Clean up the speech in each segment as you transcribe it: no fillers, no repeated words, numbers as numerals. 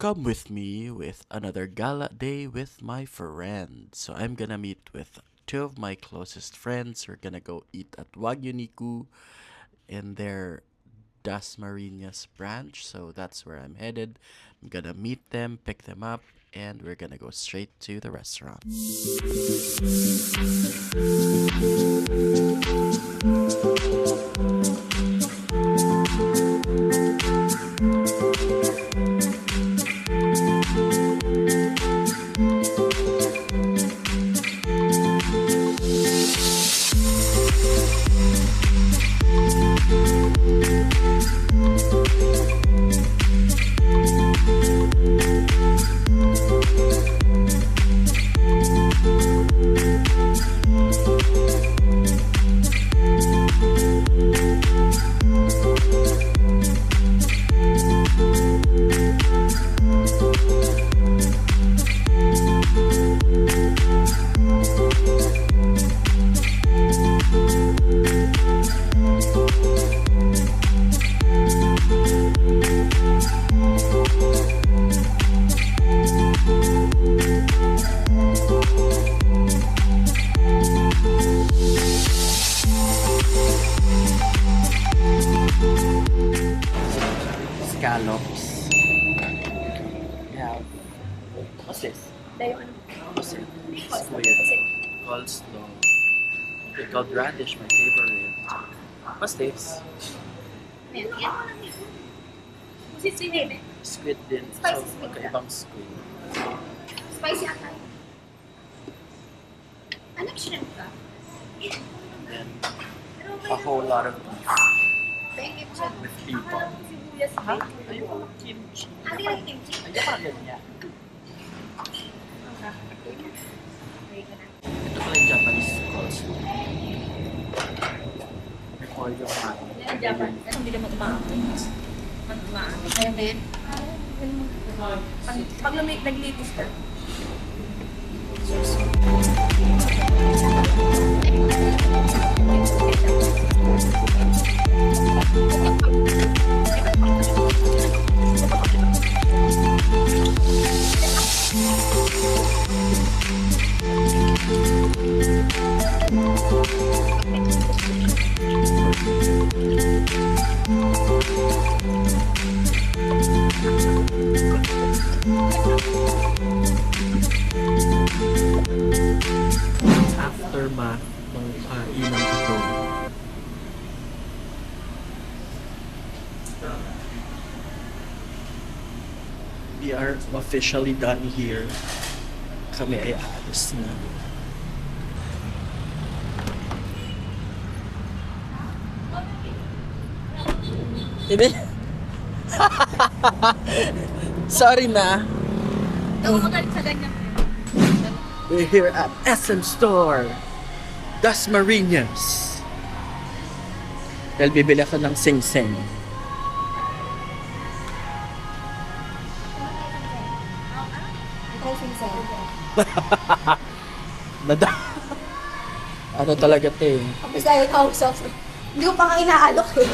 come with me with another gala day with my friends. So I'm gonna meet with two of my closest friends. We're gonna go eat at Wagyu Niku in their Das Marinas branch. So that's where I'm headed. I'm gonna meet them, pick them up, and we're gonna go straight to the restaurant. Scallops. Yeah. What's this? What's it? Squid. Coleslaw. Pickled radish, my favorite. What's this? Squid din. Spicy So, squid. magkaibang squid. Spicy atay. Anong shrimp ka? And then, a whole lot of beef Thank you, Chad. with people. Sibuyas Ha? bake. Ayun, kimchi. Ano yung kimchi? Ay, parang ganyan. Okay ka na. Ito pala yung Japanese coleslaw. Record yung akin. Yan, Japan. Ano, hindi naman umaakit. Ano, umaakit. Ayun din. Pag naglitis ka. Aftermath ng kainan ito. We are officially done here. Kami ay aalis na. Hindi. Sorry na. Ito, magalit sa ganyan. We're here at SM Store, Das Marinas. Dahil bibili ako ng sing-sing. Nada. Ano talaga ito eh. Tapos ayaw kausap. Hindi ko pa nga inaalok eh.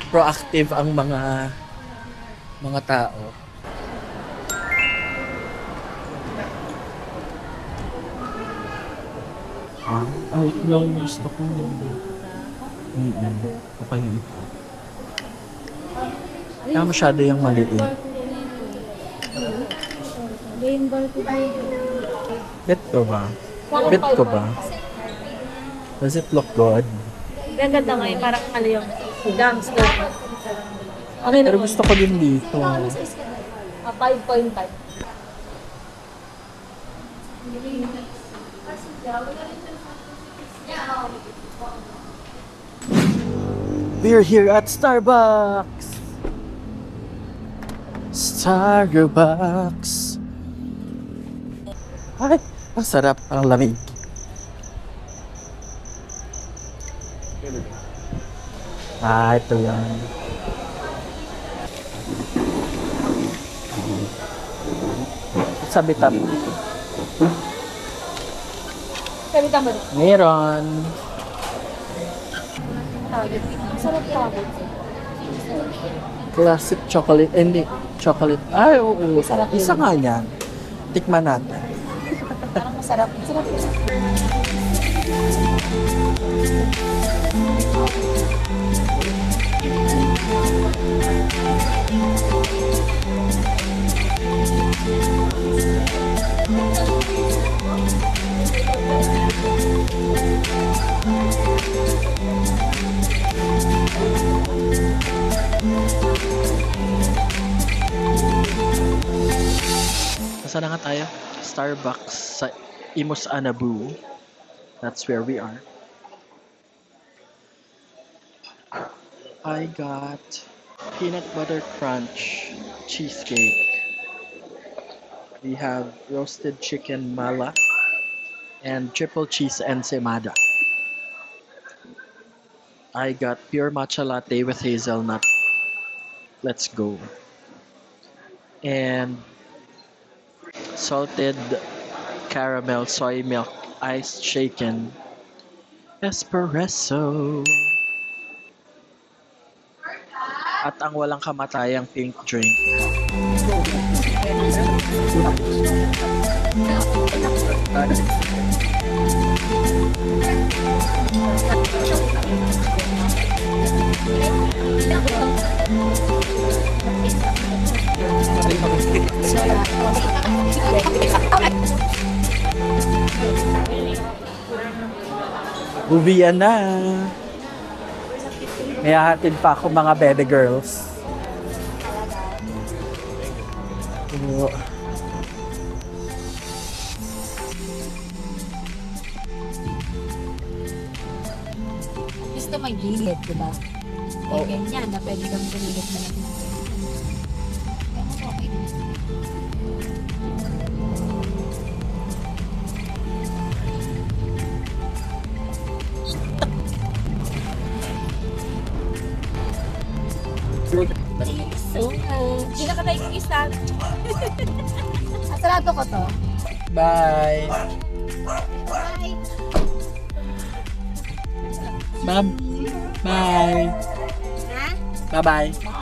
Proactive ang mga tao. Ay, yung gusto ko yun. Okay yun. Kaya masyado yung maliit. Bet ko ba? Bet ko ba? Does it look good? Gaganda nga yun, parang ano yung gangster. Okay na Pero gusto ko din dito. 5.5. We're here at Starbucks! Starbucks! Ay, ang sarap, ang lamig. Ito yan. Sabi tap. Sabi tama rin. Meron. Tawag. Sarap tawag. Classic chocolate. Hindi. Chocolate. Ay, oo. Sarap Isa yun. nga yan. Tikman natin. Parang masarap. Masarap yun. Nasaan na nga tayo? Starbucks sa Imus Anabu. That's where we are. I got peanut butter crunch cheesecake. We have roasted chicken mala and triple cheese ensaymada. I got pure matcha latte with hazelnut. Let's go. And salted caramel soy milk iced shaken espresso. At ang walang kamatayang pink drink. Uwian na. May hahatid pa ako mga bebe girls. Oo. Gusto may gilid, diba? Oo. Ganyan na pwede kang gumilid na lang. Okay. So, hindi na ka na yung isa. Asarado ko to. Bye. Bye. Ma'am. Bye. Ha? Bye-bye. Bye na.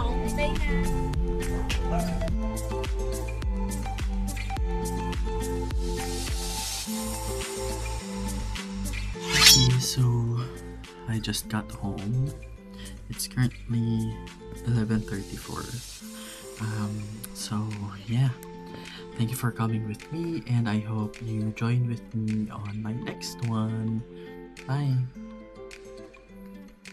Okay, so I just got home. It's currently 11:34. So yeah, thank you for coming with me, and I hope you join with me on my next one. Bye.